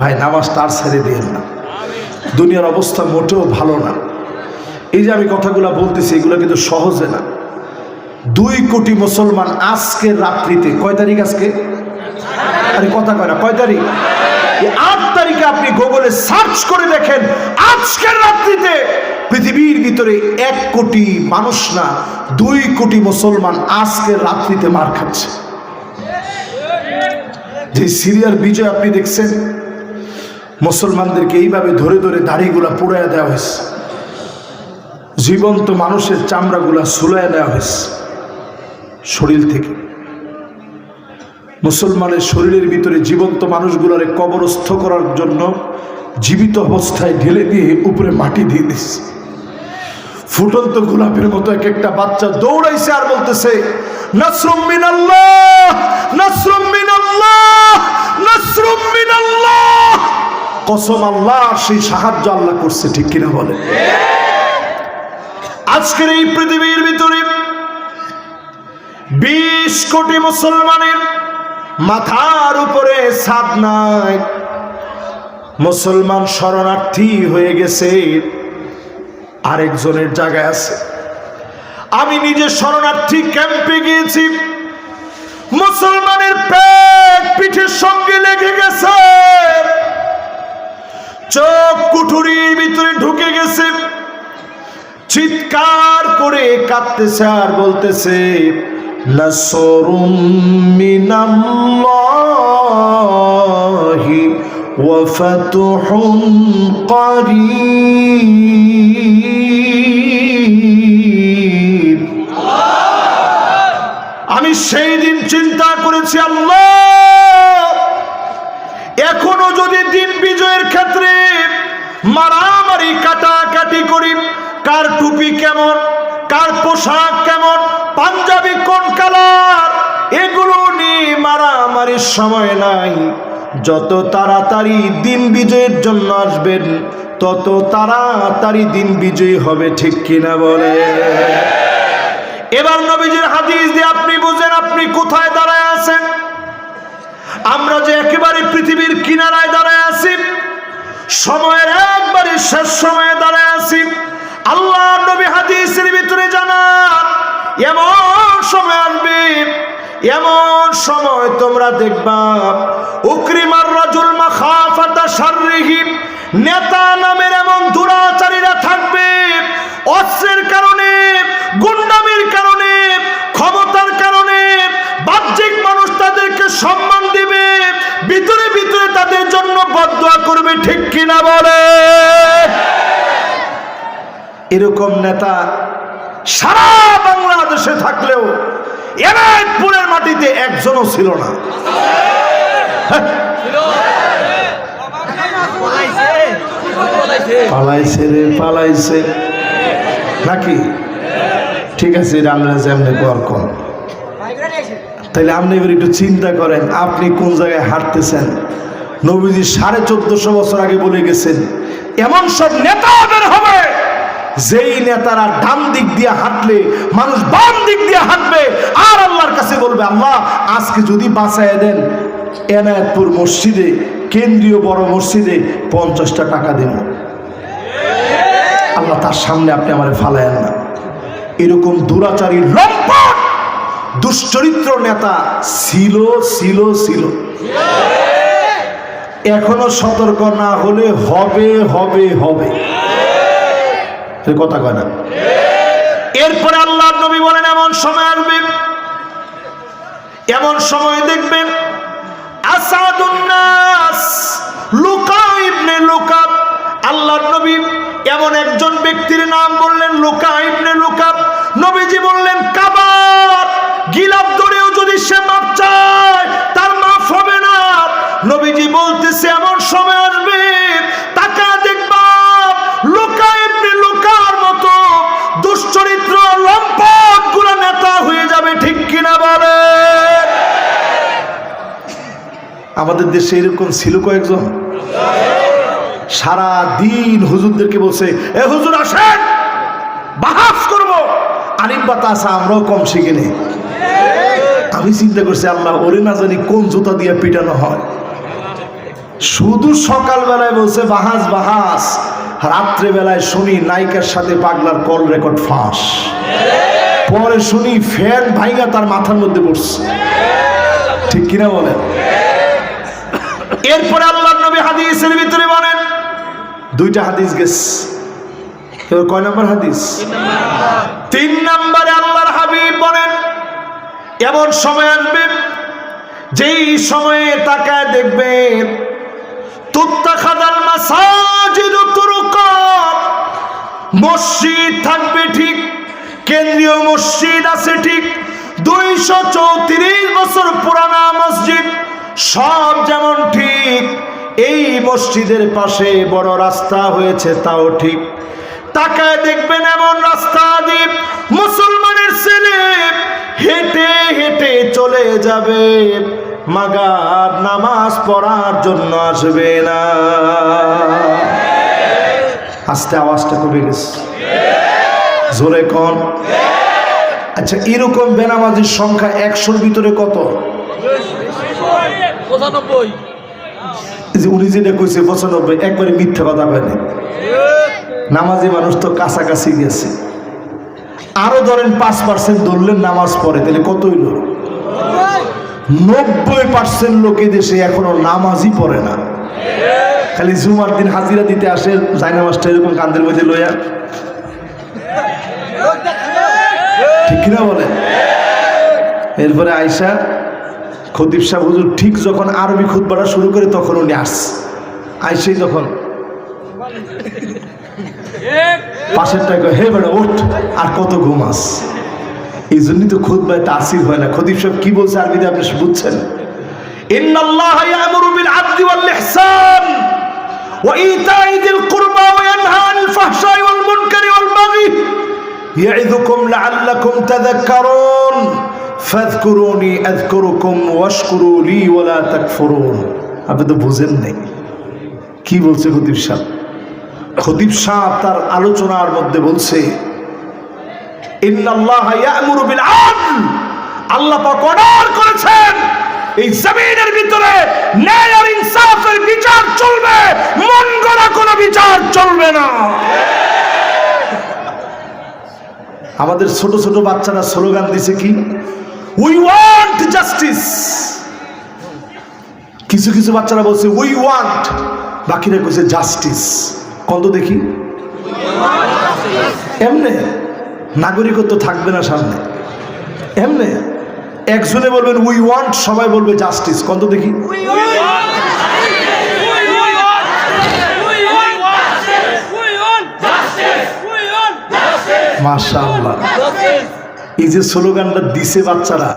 ভাই নামাজটা আর ছেড়ে দিয়েন না। দুনিয়ার অবস্থা মোটেও ভালো না। এই যে আমি কথাগুলো বলতেছি এগুলো কিন্তু সহজে না। 2 কোটি মুসলমান আজকের রাত্রিতে, কয় তারিখ আজকে? আরে কথা কয় না, কয় তারিখ? 8 তারিখে আপনি গুগলে সার্চ করে দেখেন, আজকের রাত্রিতে পৃথিবীর ভিতরে 1 কোটি মানুষ না, 2 কোটি মুসলমান আজকের রাত্রিতে মার খাচ্ছে। যে সিরিয়ার বিজয় আপনি দেখছেন, মুসলমানদেরকে এইভাবে ধরে ধরে দাড়িগুলা পুড়াইয়া দেওয়া হয়েছে, জীবন্ত মানুষের চামড়াগুলা সুলাইয়া দেওয়া হয়েছে শরীর থেকে। মুসলমানের শরীরের ভিতরে জীবন্ত মানুষগুলারে কবরস্থ করার জন্য জীবিত অবস্থায় ঢেলে দিয়ে উপরে মাটি দিয়ে দিচ্ছে। ফুটন্ত গোলাপের মতো এক একটা বাচ্চা দৌড়াইছে আর বলতেছে, নাসরুম মিনাল্লাহ, নাসরুম মিনাল্লাহ, নাসরুম মিনাল্লাহ। কসম আল্লাহ, সেই সাহায্য আল্লাহ করছে, ঠিক কিনা বলে? আজকের এই পৃথিবীর ভিতরে 20 কোটি মুসলমানের মাথার উপরে ছাদ নাই। মুসলমান শরণার্থী হয়ে গেছে, আরেকজনের জায়গায় আছে। আমি নিজে শরণার্থী ক্যাম্পে গিয়েছি, মুসলমানের পেট পিঠের সঙ্গে লেগে গেছে, চোখ কুঠুরির ভিতরে ঢুকে গেছে, চিৎকার করে কাঁদতেছে আর বলতেছে, নাসরুম মিনাল্লাহি ওয়া ফাতহুন করিব। আমি সেই দিন চিন্তা করেছি, আল্লাহ এখনো যদি দিন বিজয়ের ক্ষেত্রে মারামারি কাটাকাটি করি, কার টুপি কেমন, কার পোশাক কেমন, পাঞ্জাবি কোন কালার, এগুলো নিয়ে মারামারির সময় নাই। যত তাড়াতাড়ি দিন বিজয়ের জন্য আসবেন, তত তাড়াতাড়ি দিন বিজয়ী হবে, ঠিক কিনা বলে? এবার নবীজির হাদিস দিয়ে আপনি বুঝেন আপনি কোথায় দাঁড়ায় আছেন। আমরা যে একেবারে পৃথিবীর কিনারায় দাঁড়ায় আছি, সময়ের একবারে শেষ সময়ে দাঁড়ায় আছি। আল্লাহ নবী হাদিসের ভিতরে জানান, এমন সময় আসবে, এমন সময় তোমরা দেখবা, উকরিমার রাজুল মাখাফাতা শাররিহি, নেতা নামের এমন দুরাচারীরা থাকবে, অস্ত্রের কারণে, গুন্ডামির কারণে, ক্ষমতার কারণে বাহ্যিক মানুষ তাদেরকে সম্মান দিবে, ভিতরে ভিতরে তাদের জন্য বদদুয়া করবে, ঠিক কিনা বলে? এরকম নেতা সারা বাংলাদেশে থাকলেও এনায়েতপুরের মাটিতে একজনও ছিল না। পালাইছে রে, পালাইছে নাকি? ঠিক আছে, আমরা যেমনি কর কম। তাইলে আপনি এবার একটু চিন্তা করেন, আপনি কোন জায়গায় হাঁটতেছেন। নবীজি 1450 বছর আগে বলে গেছেন, এমন সব নেতা বের হবে যেই নেতারা ডান দিক দিয়ে হাঁটলে মানুষ বাম দিক দিয়ে হাঁটবে, আর আল্লাহর কাছে বলবে, আল্লাহ আজকে যদি বাঁচায় দেন, এনায়েতপুর মসজিদে, কেন্দ্রীয় বড় মসজিদে 50টা টাকা দেব। আল্লাহ তার সামনে আপনি আমারে ফালায়েন না। এরকম দুরাচারী লম্পট দুশ্চরিত্র নেতা ছিল ছিল ছিল, এখনো সতর্ক না হলে হবে হবে হবে, কথা কয় না? এরপরে আল্লাহ নবী বলেন, এমন সময় আসবে, এমন সময় দেখবেন, আসাদুন নাস লুকা ইবনে লুকাব। আল্লাহ নবী এমন একজন ব্যক্তির নাম বললেন, লুকা ইবনে লুকাব। নবীজি বললেন, কাবার গিলাপ ধরেও যদি সে মাপ চায়, তার মাফ হবে না। নবীজি বলতেছে, এমন সময় আসবে, তাকা দেখবা লুকা ইবনে লুকার মতো দুশ্চরিত্র লম্পট গুলা নেতা হয়ে যাবে, ঠিক কিনা বলে? আমাদের দেশে এরকম ছিল কয়েকজন, সারা দিন হুজুরদেরকে বলছে, এ হুজুর আসেন, বাহাস করবো, আলিম বাতাসা আমরাও কম শিখিনি। আমি চিন্তা করছি, আল্লাহ ওরে না জানি কোন জুতা দিয়ে পিটানো হয়। শুধু সকালবেলায় বলছে বাহাস বাহাস, রাত্রে বেলায় শুনি নায়িকার সাথে পাগলার কল রেকর্ড ফাঁস। পরে শুনি ফ্যান ভাইগা তার মাথার মধ্যে পড়ছে। ঠিক কিনা বলেন? এরপরে আল্লাহর নবী হাদিসের ভিতরে বলেন, দুইটা হাদিস গেছে, এবার কয় নম্বর হাদিস? 3 নম্বরে আল্লাহর হাবিব বলেন, এমন সময় আসবে যেই সময়ে তাকায় দেখবে তুত্তাখাদাল মাসাজিদু তুরুকা, মসজিদ থাকবে ঠিক, কেন্দ্রীয় মসজিদ আছে ঠিক, 234 বছর পুরানা মসজিদ, সব যেমন ঠিক, এই মসজিদের পাশে বড় রাস্তা হয়েছে তাও ঠিক। তাকায় দেখবেন এমন রাস্তা দিয়ে মুসলমানের ছেলে হেঁটে হেঁটে চলে যাবে, মাগার নামাজ পড়ার জন্য আসবে না। আস্তে আওয়াজটা কমে গেছে, জোরে কোন? আচ্ছা, এরকম বেনামাজির সংখ্যা 100-র ভিতরে কত? 95। উনি যেটা কইছে 95, একবারে মিথ্যা কথা বলে। নামাজি মানুষ তো কাছাকাছি গেছে। আরো ধরেন 5% ধরলেন নামাজ পড়ে, তাহলে কত হইল? 90% লোকে দেশে এখনো নামাজই পড়ে না, খালি জুমার দিন হাজিরা দিতে আসে, জায়নামাজটা এরকম কান্দের মধ্যে লইয়া। ঠিক কিনা বলে? এরপরে আয়সা খতিব সাহেব হুজুর ঠিক যখন আরবি খুতবাটা শুরু করে তখন উনি আসছে, আইসেই যখন পাশেরটা কয়, হে বেটা ওঠ, আর কত ঘুমাস। এই জন্যই তো খুতবায় তাসির হয় না। খতিব সাহেব কি বলছে আরবিতে আপনি বুঝছেন? ইন্নাল্লাহা ইয়ামুরু বিল আদলি ওয়াল ইহসান ওয়া ইতাই যিল কুরবা ওয়া ইয়ানহা আনিল ফাহশাই ওয়াল মুনকারি ওয়াল বাগি ইয়াইযুকুম লাআল্লাকুম তাযাক্কারুন ফাযকুরুনি আযকুরুকুম ওয়াশকুরু লি ওয়া লা তাকফুরুন। আপনি তো বুঝেন নাই কি বলছে খতিব সাহেব। খতিব সাহেব তার আলোচনার মধ্যে বলছে, ইন্নাল্লাহা ইয়া'মুরু বিল আদল, আল্লাহ পাক অর্ডার করেছেন এই জমিনের ভিতরে ন্যায় আর ইনসাফের বিচার চলবে, মন গড়া কোনো বিচার চলবে না। আমাদের ছোট ছোট বাচ্চারা স্লোগান দিছে কি, উই ওয়ান্ট জাস্টিস। কিছু কিছু বাচ্চারা বলছে উই ওয়ান্ট, বাকিরা কইছে জাস্টিস। কত দেখি এমনে নাগরিকত্ব থাকবে না সামনে, এমনে একজনে বলবেন উই ওয়ান্ট, সবাই বলবে জাস্টিস। কত দেখি মাশাআল্লাহ। এই যে স্লোগানটা দিছে বাচ্চারা,